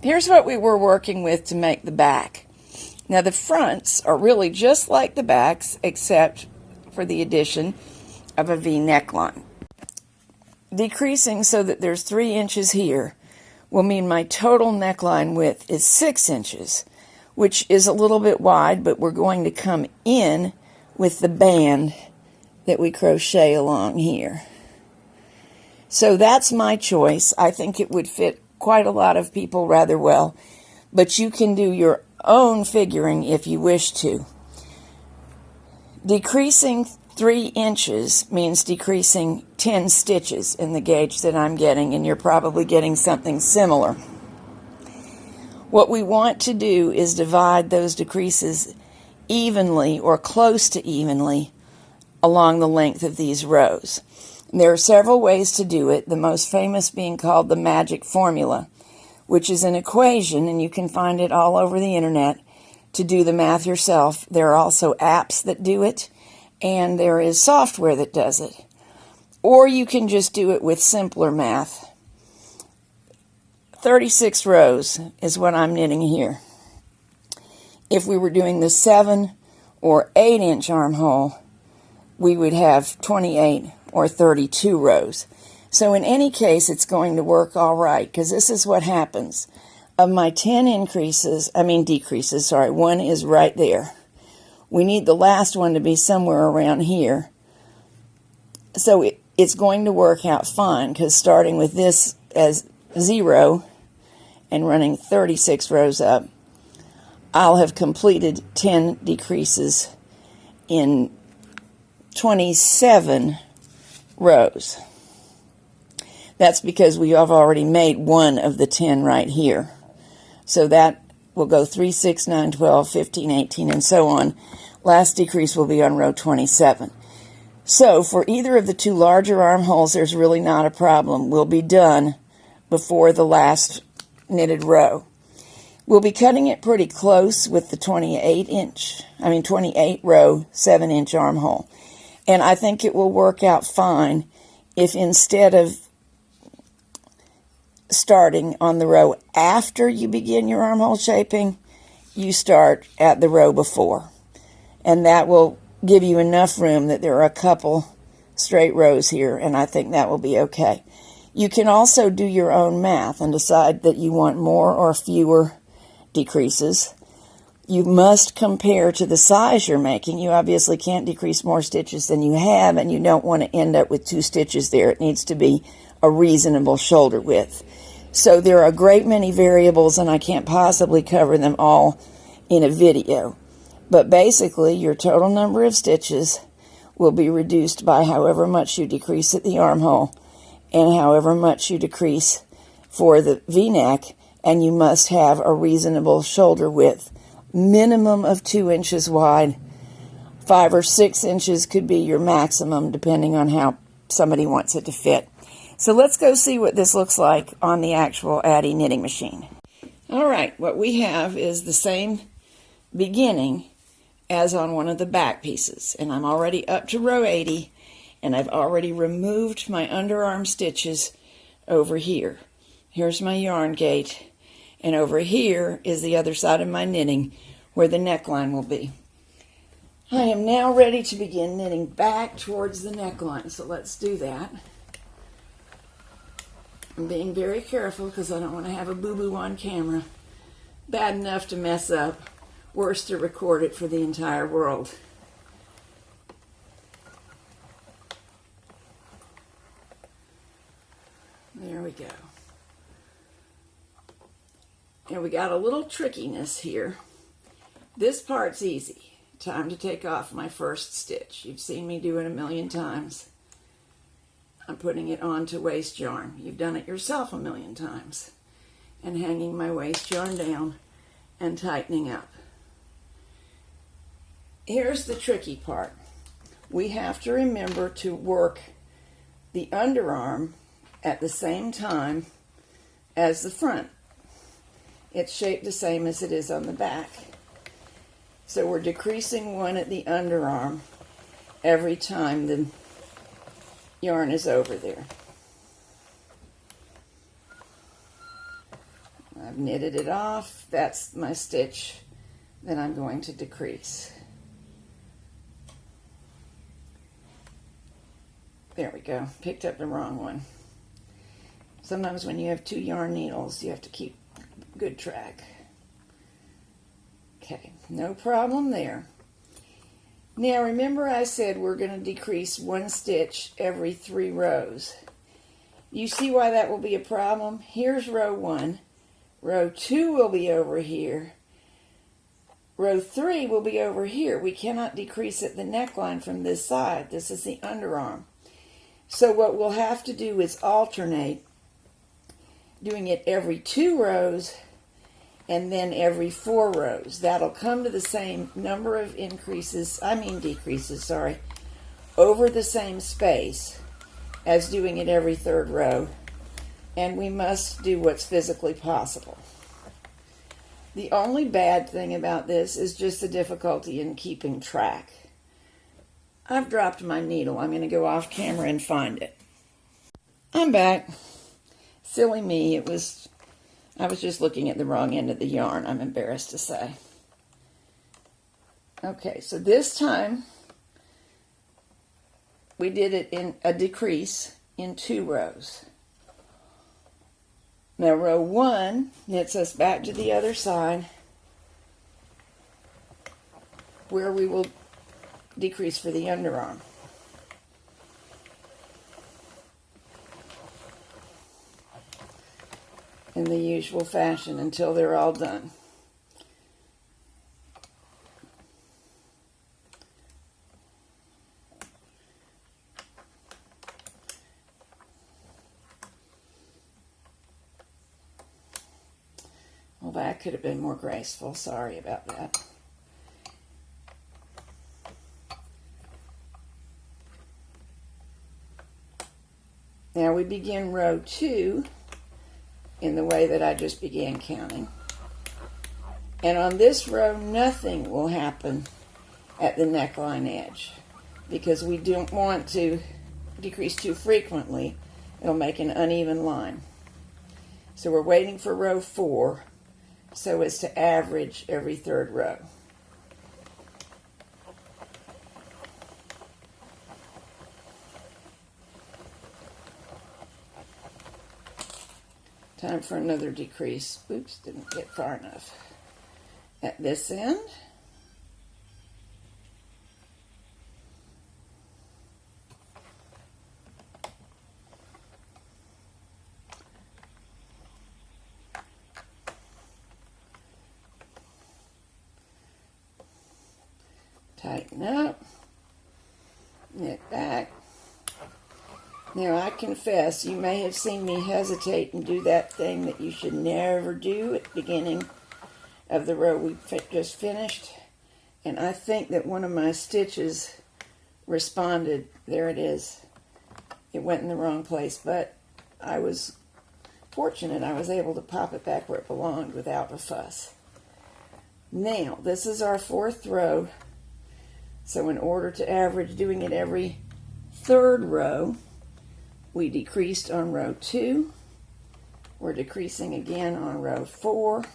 here's what we were working with to make the back. Now the fronts are really just like the backs, except for the addition of a V neckline. Decreasing so that there's 3 inches here will mean my total neckline width is 6 inches, which is a little bit wide, but we're going to come in with the band that we crochet along here. So that's my choice. I think it would fit quite a lot of people rather well, but you can do your own figuring if you wish to. Decreasing 3 inches means decreasing 10 stitches in the gauge that I'm getting, and you're probably getting something similar. What we want to do is divide those decreases evenly or close to evenly along the length of these rows. There are several ways to do it, the most famous being called the magic formula, which is an equation, and you can find it all over the internet to do the math yourself. There are also apps that do it, and there is software that does it. Or you can just do it with simpler math. 36 rows is what I'm knitting here. If we were doing the 7 or 8 inch armhole, we would have 28 or 32 rows. So in any case, it's going to work all right, because this is what happens. Of my 10 decreases, one is right there. We need the last one to be somewhere around here. So it's going to work out fine, because starting with this as 0 and running 36 rows up, I'll have completed 10 decreases in 27 rows. That's because we have already made one of the 10 right here. So that will go 3, 6, 9, 12, 15, 18, and so on. Last decrease will be on row 27. So for either of the 2 larger armholes, there's really not a problem. We'll be done before the last knitted row. We'll be cutting it pretty close with the 28 row 7 inch armhole. And I think it will work out fine if instead of starting on the row after you begin your armhole shaping, you start at the row before. And that will give you enough room that there are a couple straight rows here, and I think that will be okay. You can also do your own math and decide that you want more or fewer decreases. You must compare to the size you're making. You obviously can't decrease more stitches than you have, and you don't want to end up with 2 stitches there. It needs to be a reasonable shoulder width. So there are a great many variables, and I can't possibly cover them all in a video. But basically, your total number of stitches will be reduced by however much you decrease at the armhole and however much you decrease for the V-neck, and you must have a reasonable shoulder width, minimum of 2 inches wide. 5 or 6 inches could be your maximum, depending on how somebody wants it to fit. So let's go see what this looks like on the actual Addy knitting machine. All right, what we have is the same beginning as on one of the back pieces, and I'm already up to row 80, and I've already removed my underarm stitches over here. Here's my yarn gate, and over here is the other side of my knitting where the neckline will be. I am now ready to begin knitting back towards the neckline, so let's do that. I'm being very careful because I don't want to have a boo-boo on camera. Bad enough to mess up, worse to record it for the entire world. There we go. And we got a little trickiness here. This part's easy. Time to take off my first stitch. You've seen me do it a million times. I'm putting it onto waste yarn. You've done it yourself a million times. And hanging my waste yarn down and tightening up. Here's the tricky part. We have to remember to work the underarm at the same time as the front. It's shaped the same as it is on the back. So we're decreasing one at the underarm every time the yarn is over there. I've knitted it off. That's my stitch that I'm going to decrease. There we go. Picked up the wrong one. Sometimes when you have 2 yarn needles, you have to keep good track. Okay, no problem there. Now remember I said we're going to decrease 1 stitch every 3 rows. You see why that will be a problem? Here's row 1. Row 2 will be over here. Row 3 will be over here. We cannot decrease at the neckline from this side. This is the underarm. So what we'll have to do is alternate, doing it every 2 rows and then every 4 rows. That'll come to the same number of decreases, over the same space as doing it every 3rd row. And we must do what's physically possible. The only bad thing about this is just the difficulty in keeping track. I've dropped my needle. I'm going to go off camera and find it. I'm back. Silly me. I was just looking at the wrong end of the yarn, I'm embarrassed to say. Okay, so this time we did it in a decrease in 2 rows. Now row 1 knits us back to the other side where we will decrease for the underarm. In the usual fashion until they're all done. Well, that could have been more graceful. Sorry about that. Now we begin row 2 in the way that I just began counting. And on this row, nothing will happen at the neckline edge because we don't want to decrease too frequently. It'll make an uneven line. So we're waiting for row 4 so as to average every 3rd row. Time for another decrease. Oops, didn't get far enough. At this end. Tighten up. Knit back. Now, I confess, you may have seen me hesitate and do that thing that you should never do at the beginning of the row we just finished. And I think that one of my stitches responded. There it is. It went in the wrong place, but I was fortunate. I was able to pop it back where it belonged without a fuss. Now, this is our 4th row. So in order to average doing it every 3rd row, we decreased on row 2. We're decreasing again on row 4.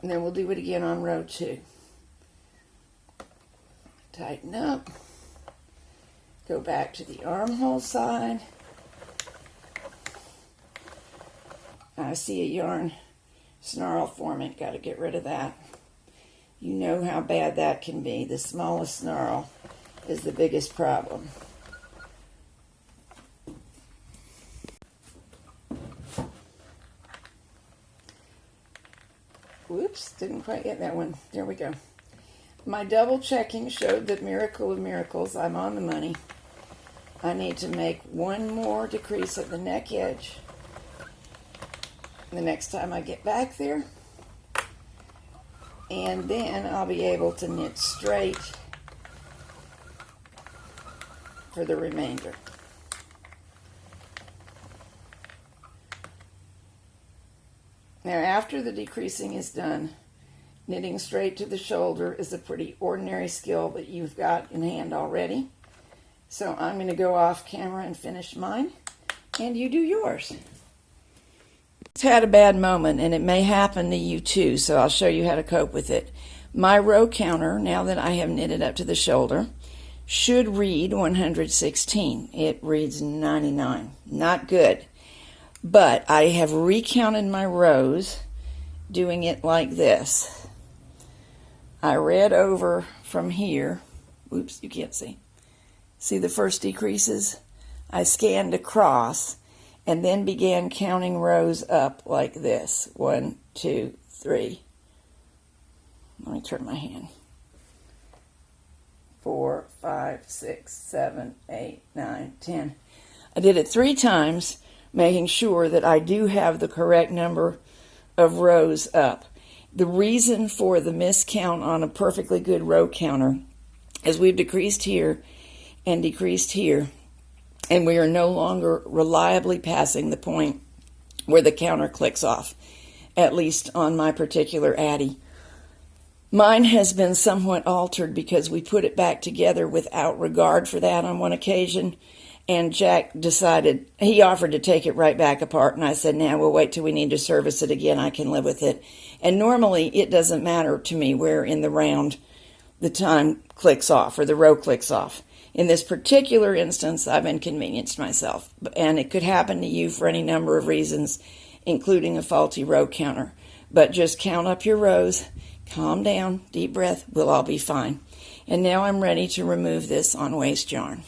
And then we'll do it again on row 2. Tighten up. Go back to the armhole side. I see a yarn snarl forming. Got to get rid of that. You know how bad that can be. The smallest snarl is the biggest problem. Whoops, didn't quite get that one. There we go. My double checking showed that miracle of miracles, I'm on the money. I need to make 1 more decrease at the neck edge the next time I get back there. And then I'll be able to knit straight for the remainder. Now, after the decreasing is done, knitting straight to the shoulder is a pretty ordinary skill that you've got in hand already. So I'm going to go off camera and finish mine, and you do yours. Had a bad moment, and it may happen to you too, so I'll show you how to cope with it. My row counter, now that I have knitted up to the shoulder, should read 116. It reads 99. Not good. But I have recounted my rows doing it like this. I read over from here. Oops, you can't see. See the first decreases? I scanned across and then began counting rows up like this. 1, 2, 3. Let me turn my hand. 4, 5, 6, 7, 8, 9, 10. I did it 3 times, making sure that I do have the correct number of rows up. The reason for the miscount on a perfectly good row counter is we've decreased here and decreased here, and we are no longer reliably passing the point where the counter clicks off, at least on my particular Addie. Mine has been somewhat altered because we put it back together without regard for that on one occasion, and Jack decided, he offered to take it right back apart, and I said, nah, we'll wait till we need to service it again. I can live with it. And normally it doesn't matter to me where in the round the time clicks off or the row clicks off. In this particular instance, I've inconvenienced myself, and it could happen to you for any number of reasons, including a faulty row counter. But just count up your rows, calm down, deep breath, we'll all be fine. And now I'm ready to remove this on waste yarn.